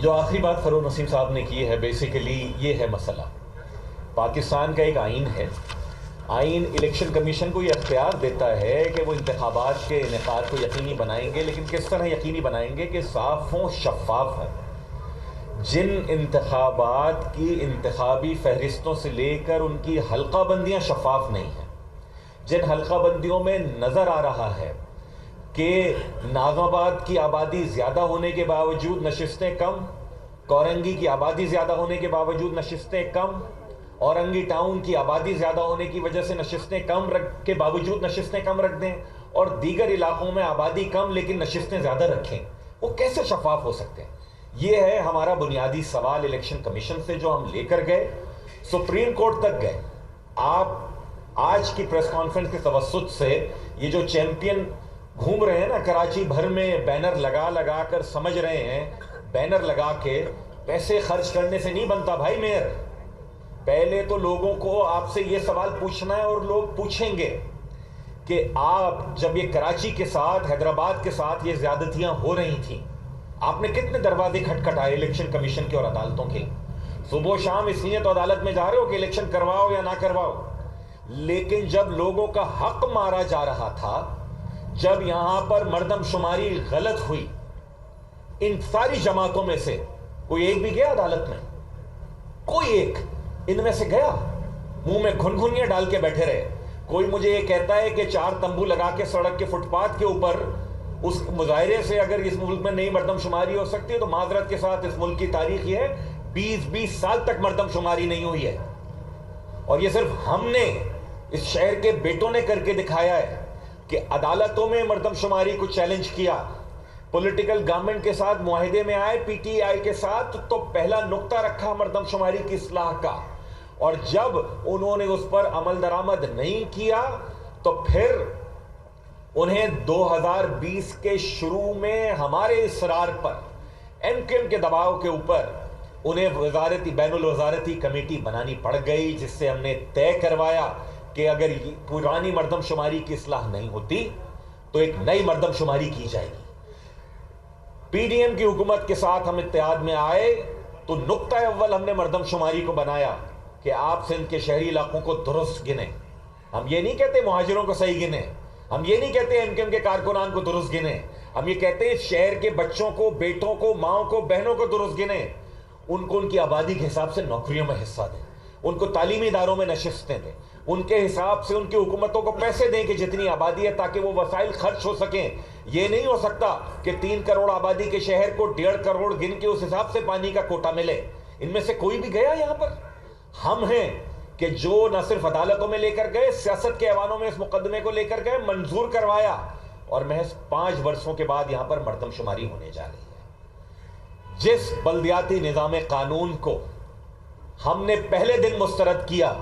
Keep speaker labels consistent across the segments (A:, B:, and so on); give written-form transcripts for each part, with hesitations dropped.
A: جو آخری بات فروغ نسیم صاحب نے کی ہے بیسیکلی یہ ہے مسئلہ. پاکستان کا ایک آئین ہے. آئین الیکشن کمیشن کو یہ اختیار دیتا ہے کہ وہ انتخابات کے انعقاد کو یقینی بنائیں گے، لیکن کس طرح یقینی بنائیں گے کہ صاف ہوں، شفاف ہوں. جن انتخابات کی انتخابی فہرستوں سے لے کر ان کی حلقہ بندیاں شفاف نہیں ہیں، جن حلقہ بندیوں میں نظر آ رہا ہے کہ ناظم آباد کی آبادی زیادہ ہونے کے باوجود نشستیں کم، کورنگی کی آبادی زیادہ ہونے کے باوجود نشستیں کم، اورنگی ٹاؤن کی آبادی زیادہ ہونے کی وجہ سے نشستیں کم کے باوجود نشستیں کم رکھ دیں، اور دیگر علاقوں میں آبادی کم لیکن نشستیں زیادہ رکھیں، وہ کیسے شفاف ہو سکتے ہیں؟ یہ ہے ہمارا بنیادی سوال الیکشن کمیشن سے جو ہم لے کر گئے، سپریم کورٹ تک گئے. آپ آج کی پریس کانفرنس کے توسط سے یہ جو چیمپئن گھوم رہے ہیں نا کراچی بھر میں، بینر لگا لگا کر سمجھ رہے ہیں بینر لگا کے پیسے خرچ کرنے سے نہیں بنتا بھائی میئر. پہلے تو لوگوں کو آپ سے یہ سوال پوچھنا ہے اور لوگ پوچھیں گے کہ آپ جب یہ کراچی کے ساتھ، حیدرآباد کے ساتھ یہ زیادتیاں ہو رہی تھیں، آپ نے کتنے دروازے کھٹکھٹائے الیکشن کمیشن کے اور عدالتوں کے؟ صبح و شام اس لیے تو عدالت میں جا رہے ہو کہ الیکشن کرواؤ یا نہ کرواؤ، لیکن جب لوگوں کا حق مارا جا رہا تھا، جب یہاں پر مردم شماری غلط ہوئی، ان ساری جماعتوں میں سے کوئی ایک بھی گیا عدالت میں؟ کوئی ایک ان میں سے گیا؟ منہ میں گھنگھنیاں ڈال کے بیٹھے رہے. کوئی مجھے یہ کہتا ہے کہ 4 تمبو لگا کے سڑک کے فٹ پاتھ کے اوپر اس مظاہرے سے اگر اس ملک میں نئی مردم شماری ہو سکتی ہے تو معذرت کے ساتھ اس ملک کی تاریخ یہ ہے 20 سال تک مردم شماری نہیں ہوئی ہے. اور یہ صرف ہم نے، اس شہر کے بیٹوں نے کر کے دکھایا ہے کہ عدالتوں میں مردم شماری کو چیلنج کیا، پولیٹیکل گورنمنٹ کے ساتھ معاہدے میں آئے پی ٹی آئی کے ساتھ تو پہلا نقطہ رکھا مردم شماری کی اصلاح کا، اور جب انہوں نے اس پر عمل درآمد نہیں کیا تو پھر انہیں 2020 کے شروع میں ہمارے اصرار پر، ایم کیو ایم کے دباؤ کے اوپر، انہیں بین الوزارتی کمیٹی بنانی پڑ گئی، جس سے ہم نے طے کروایا کہ اگر پرانی مردم شماری کی اصلاح نہیں ہوتی تو ایک نئی مردم شماری کی جائے گی. پی ڈی ایم کی حکومت کے ساتھ ہم اتحاد میں آئے تو نقطہ اول ہم نے مردم شماری کو بنایا کہ آپ سندھ کے شہری علاقوں کو درست گنیں. ہم یہ نہیں کہتے مہاجروں کو صحیح گنیں، ہم یہ نہیں کہتے ایم کیو ایم کے کارکنان کو درست گنیں، ہم یہ کہتے ہیں شہر کے بچوں کو، بیٹوں کو، ماؤں کو، بہنوں کو درست گنیں. ان کو ان کی آبادی کے حساب سے نوکریوں میں حصہ دیں، ان کو تعلیمی اداروں میں نشستیں دیں، ان کے حساب سے ان کی حکومتوں کو پیسے دیں کہ جتنی آبادی ہے تاکہ وہ وسائل خرچ ہو سکیں. یہ نہیں ہو سکتا کہ 3 کروڑ آبادی کے شہر کو 1.5 کروڑ گن کے اس حساب سے پانی کا کوٹا ملے. ان میں سے کوئی بھی گیا یہاں پر؟ ہم ہیں کہ جو نہ صرف عدالتوں میں لے کر گئے، سیاست کے ایوانوں میں اس مقدمے کو لے کر گئے، منظور کروایا، اور محض 5 برسوں کے بعد یہاں پر مردم شماری ہونے جا رہی ہے. جس بلدیاتی نظام قانون کو ہم نے پہلے دن مسترد کیا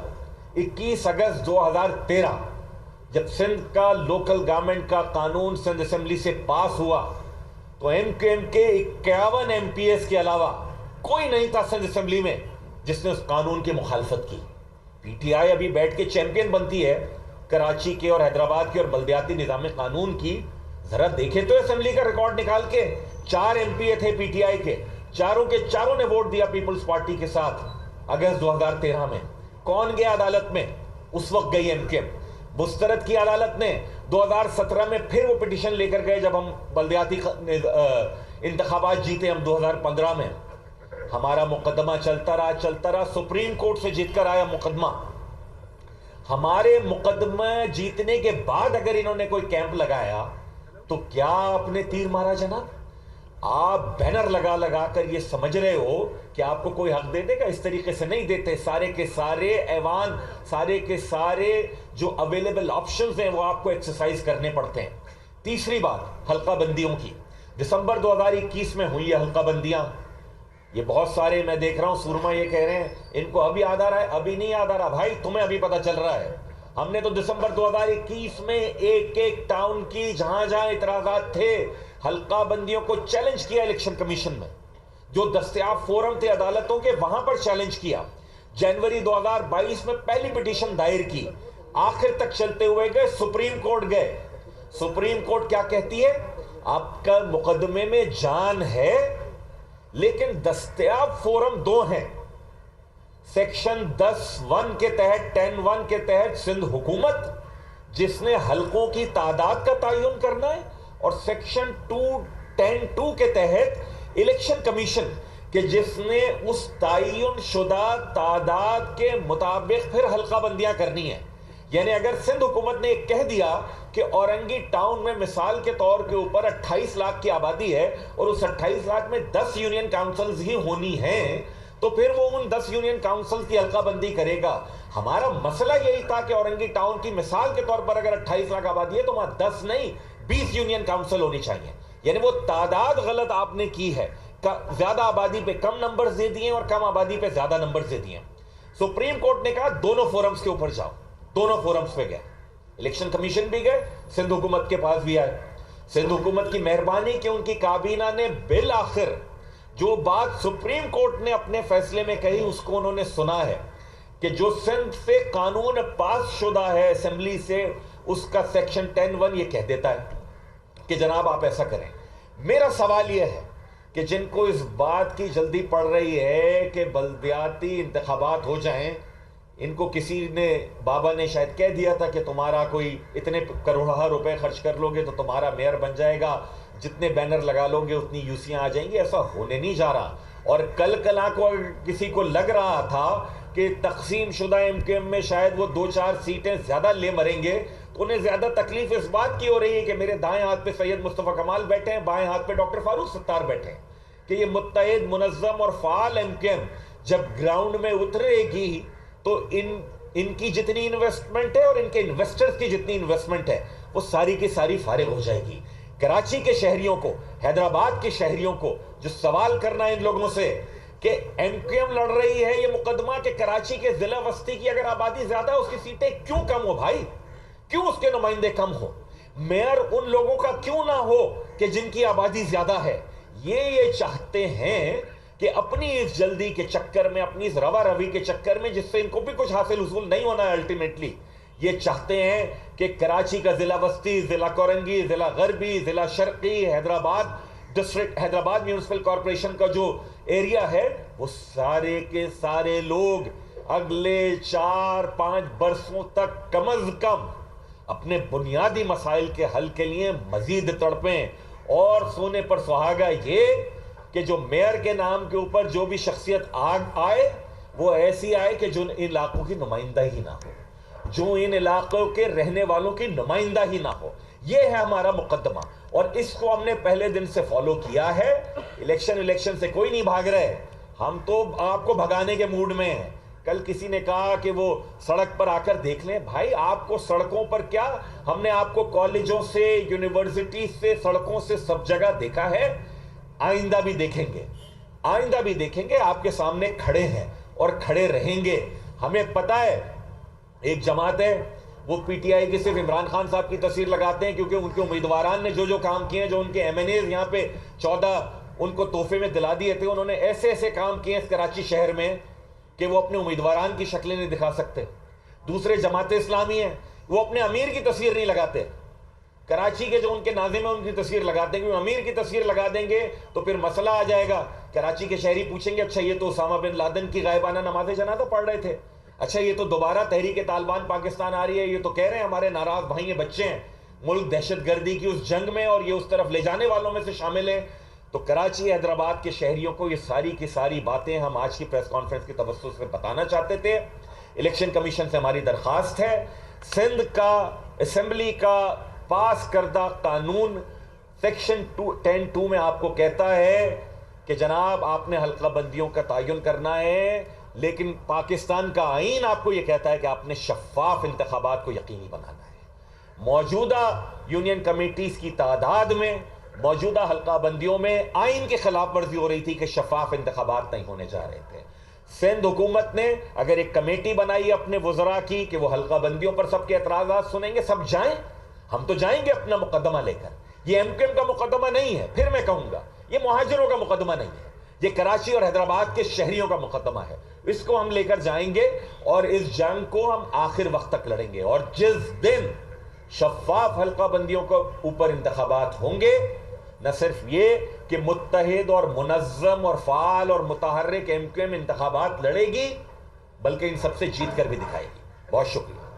A: 21 اگست 2013، جب سندھ کا لوکل گورنمنٹ کا قانون سندھ اسمبلی سے پاس ہوا تو ایم کیو ایم کے 51 ایم پی ایس کے علاوہ کوئی نہیں تھا سندھ اسمبلی میں جس نے اس قانون کی مخالفت کی. پی ٹی آئی ابھی بیٹھ کے چیمپئن بنتی ہے کراچی کے اور حیدرآباد کے اور بلدیاتی نظام قانون کی. ذرا دیکھیں تو اسمبلی کا ریکارڈ نکال کے، 4 ایم پی اے تھے پی ٹی آئی کے، چاروں کے چاروں نے ووٹ دیا پیپلز پارٹی کے ساتھ اگست 2013 میں. کون گیا عدالت میں؟ اس وقت گئی ایم کیو ایم. مسترد کی عدالت نے 2017 میں، پھر وہ پٹیشن لے کر گئے جب ہم بلدیاتی انتخابات جیتے ہم 2015 میں. ہمارا مقدمہ چلتا رہا، سپریم کورٹ سے جیت کر آیا مقدمہ. ہمارے مقدمہ جیتنے کے بعد اگر انہوں نے کوئی کیمپ لگایا تو کیا آپ نے تیر مارا جناب؟ آپ بینر لگا لگا کر یہ سمجھ رہے ہو کہ آپ کو کوئی حق دے دے گا؟ اس طریقے سے نہیں دیتے. سارے کے سارے ایوان، سارے کے سارے جو اویلیبل آپشنز ہیں وہ آپ کو ایکسرسائز کرنے پڑتے ہیں. تیسری بات حلقہ بندیوں کی. دسمبر 2021 میں ہوئی ہے حلقہ بندیاں. یہ بہت سارے میں دیکھ رہا ہوں سورما یہ کہہ رہے ہیں ان کو ابھی یاد آ رہا ہے. ابھی نہیں یاد آ رہا بھائی، تمہیں ابھی پتہ چل رہا ہے. ہم نے تو دسمبر 2021 میں ایک ٹاؤن کی جہاں جہاں اعتراضات تھے حلقہ بندیوں کو چیلنج کیا الیکشن کمیشن میں. جو دستیاب فورم تھے عدالتوں کے وہاں پر چیلنج کیا. جنوری 2022 میں پہلی پٹیشن دائر کی، آخر تک چلتے ہوئے گئے، سپریم کورٹ گئے. سپریم کورٹ کیا کہتی ہے؟ آپ کا مقدمے میں جان ہے لیکن دستیاب فورم دو ہیں. سیکشن 10(1) کے تحت 10(1) کے تحت سندھ حکومت جس نے حلقوں کی تعداد کا تعین کرنا ہے، اور سیکشن 10(2) کے تحت الیکشن کمیشن کہ جس نے اس تعین شدہ تعداد کے مطابق پھر حلقہ بندیاں کرنی ہیں. یعنی اگر سندھ حکومت نے ایک کہہ دیا کہ اورنگی ٹاؤن میں مثال کے طور کے اوپر 28 لاکھ کی آبادی ہے اور اس 28 لاکھ میں 10 یونین کاؤنسلز ہی ہونی ہیں، تو پھر وہ ان 10 یونین کاؤنسلز کی حلقہ بندی کرے گا. ہمارا مسئلہ یہی تھا کہ اورنگی ٹاؤن کی مثال کے طور پر اگر 28 لاکھ آبادی ہے تو وہاں 10 نہیں 20 یونین کاؤنسل ہونی چاہیے. یعنی وہ تعداد غلط آپ نے کی ہے، زیادہ آبادی پہ کم نمبرز دے دیے اور کم آبادی پہ زیادہ نمبرز دے دیے. سپریم کورٹ نے کہا دونوں فورمز کے اوپر جاؤ، دونوں فورمز پہ گئے. الیکشن کمیشن بھی گئے، سندھ حکومت کے پاس بھی آئے. سندھ حکومت کی مہربانی کہ ان کی کابینہ نے بالآخر جو بات سپریم کورٹ نے اپنے فیصلے میں کہی اس کو انہوں نے سنا ہے کہ جو سندھ سے قانون پاس شدہ ہے اسمبلی سے، اس کا سیکشن 10(1) یہ کہہ دیتا ہے کہ جناب آپ ایسا کریں. میرا سوال یہ ہے کہ جن کو اس بات کی جلدی پڑ رہی ہے کہ بلدیاتی انتخابات ہو جائیں، ان کو کسی نے، بابا نے شاید کہہ دیا تھا کہ تمہارا کوئی اتنے کروڑہ روپے خرچ کر لو گے تو تمہارا میئر بن جائے گا، جتنے بینر لگا لو گے اتنی یوسیاں آ جائیں گی. ایسا ہونے نہیں جا رہا. اور کل کو کسی کو لگ رہا تھا کہ تقسیم شدہ MKM میں شاید وہ 2-4 سیٹیں زیادہ لے مریں گے، تو انہیں زیادہ تکلیف اس بات کی ہو رہی ہے کہ میرے دائیں ہاتھ پہ سید مصطفیٰ کمال بیٹھے ہیں، بائیں ہاتھ پہ ڈاکٹر فاروق ستار بیٹھے ہیں، کہ یہ متحد منظم اور فعال MKM جب گراؤنڈ میں اترے گی تو ان کی جتنی انویسٹمنٹ ہے اور ان کے انویسٹرز کی جتنی انویسٹمنٹ ہے وہ ساری کی ساری فارغ ہو جائے گی. کراچی کے شہریوں کو، حیدرآباد کے شہریوں کو جو سوال کرنا ہے ان لوگوں سے کہ MKM لڑ رہی ہے یہ مقدمہ کہ کراچی کے ضلع وسطی کی اگر آبادی زیادہ ہے اس کی سیٹیں کیوں کم ہو بھائی، کیوں اس کے نمائندے کم ہو، میئر ان لوگوں کا کیوں نہ ہو کہ جن کی آبادی زیادہ ہے. یہ چاہتے ہیں کہ اپنی اس جلدی کے چکر میں، اپنی اس روا روی کے چکر میں جس سے ان کو بھی کچھ حاصل حصول نہیں ہونا ہے الٹیمیٹلی، یہ چاہتے ہیں کہ کراچی کا ضلع وسطی، ضلع کورنگی، ضلع غربی، ضلع شرقی، Hyderabad district, Hyderabad municipal corporation کا جو ایریا ہے وہ سارے کے سارے لوگ اگلے 4-5 برسوں تک کم از کم اپنے بنیادی مسائل کے حل کے لیے مزید تڑپیں. اور سونے پر سہاگا یہ کہ جو میئر کے نام کے اوپر جو بھی شخصیت آئے وہ ایسی آئے کہ جو ان علاقوں کی نمائندہ ہی نہ ہو، جو ان علاقوں کے رہنے والوں کی نمائندہ ہی نہ ہو. یہ ہے ہمارا مقدمہ اور اس کو ہم نے پہلے دن سے فالو کیا ہے. الیکشن سے کوئی نہیں بھاگ رہے، ہم تو آپ کو بھگانے کے موڈ میں ہیں. کل کسی نے کہا کہ وہ سڑک پر آ کر دیکھ لیں. بھائی آپ کو سڑکوں پر کیا، ہم نے آپ کو کالجوں سے، یونیورسٹی سے، سڑکوں سے سب جگہ دیکھا ہے، آئندہ بھی دیکھیں گے، آئندہ بھی دیکھیں گے. آپ کے سامنے کھڑے ہیں اور کھڑے رہیں گے. ہمیں پتہ ہے ایک جماعت ہے وہ PTI کی صرف عمران خان صاحب کی تصویر لگاتے ہیں کیونکہ ان کے امیدواران نے جو کام کیے ہیں، جو ان کے MNAs یہاں پہ 14 ان کو تحفے میں دلا دیے تھے، انہوں نے ایسے کام کیے ہیں اس کراچی شہر میں کہ وہ اپنے امیدواران کی شکلیں نہیں دکھا سکتے. دوسرے جماعت اسلامی ہیں وہ اپنے امیر کی تصویر نہیں لگاتے. کراچی کے جو ان کے ناظم ہیں ان کی تصویر لگاتے ہیں، کیونکہ امیر کی تصویر لگا دیں گے تو پھر مسئلہ آ جائے گا. کراچی کے شہری پوچھیں گے اچھا یہ تو اسامہ بن لادن کی غائبانہ نماز جنازہ پڑھ رہے تھے، اچھا یہ تو دوبارہ تحریک طالبان پاکستان آ رہی ہے، یہ تو کہہ رہے ہیں ہمارے ناراض بھائی ہیں، بچے ہیں، ملک دہشت گردی کی اس جنگ میں اور یہ اس طرف لے جانے والوں میں سے شامل ہیں. تو کراچی حیدرآباد کے شہریوں کو یہ ساری کی ساری باتیں ہم آج کی پریس کانفرنس کے توسط سے بتانا چاہتے تھے. الیکشن کمیشن سے ہماری درخواست ہے، سندھ کا اسمبلی کا پاس کردہ قانون سیکشن 10(2) میں آپ کو کہتا ہے کہ جناب آپ نے حلقہ بندیوں کا تعین کرنا ہے، لیکن پاکستان کا آئین آپ کو یہ کہتا ہے کہ آپ نے شفاف انتخابات کو یقینی بنانا ہے. موجودہ یونین کمیٹیز کی تعداد میں، موجودہ حلقہ بندیوں میں آئین کے خلاف ورزی ہو رہی تھی کہ شفاف انتخابات نہیں ہونے جا رہے تھے. سندھ حکومت نے اگر ایک کمیٹی بنائی اپنے وزراء کی کہ وہ حلقہ بندیوں پر سب کے اعتراضات سنیں گے، سب جائیں، ہم تو جائیں گے اپنا مقدمہ لے کر. یہ MKM کا مقدمہ نہیں ہے، پھر میں کہوں گا یہ مہاجروں کا مقدمہ نہیں ہے، یہ کراچی اور حیدرآباد کے شہریوں کا مقدمہ ہے. اس کو ہم لے کر جائیں گے اور اس جنگ کو ہم آخر وقت تک لڑیں گے. اور جس دن شفاف حلقہ بندیوں کے اوپر انتخابات ہوں گے نہ صرف یہ کہ متحد اور منظم اور فعال اور متحرک ایم کیو ایم انتخابات لڑے گی، بلکہ ان سب سے جیت کر بھی دکھائے گی۔ بہت شکریہ۔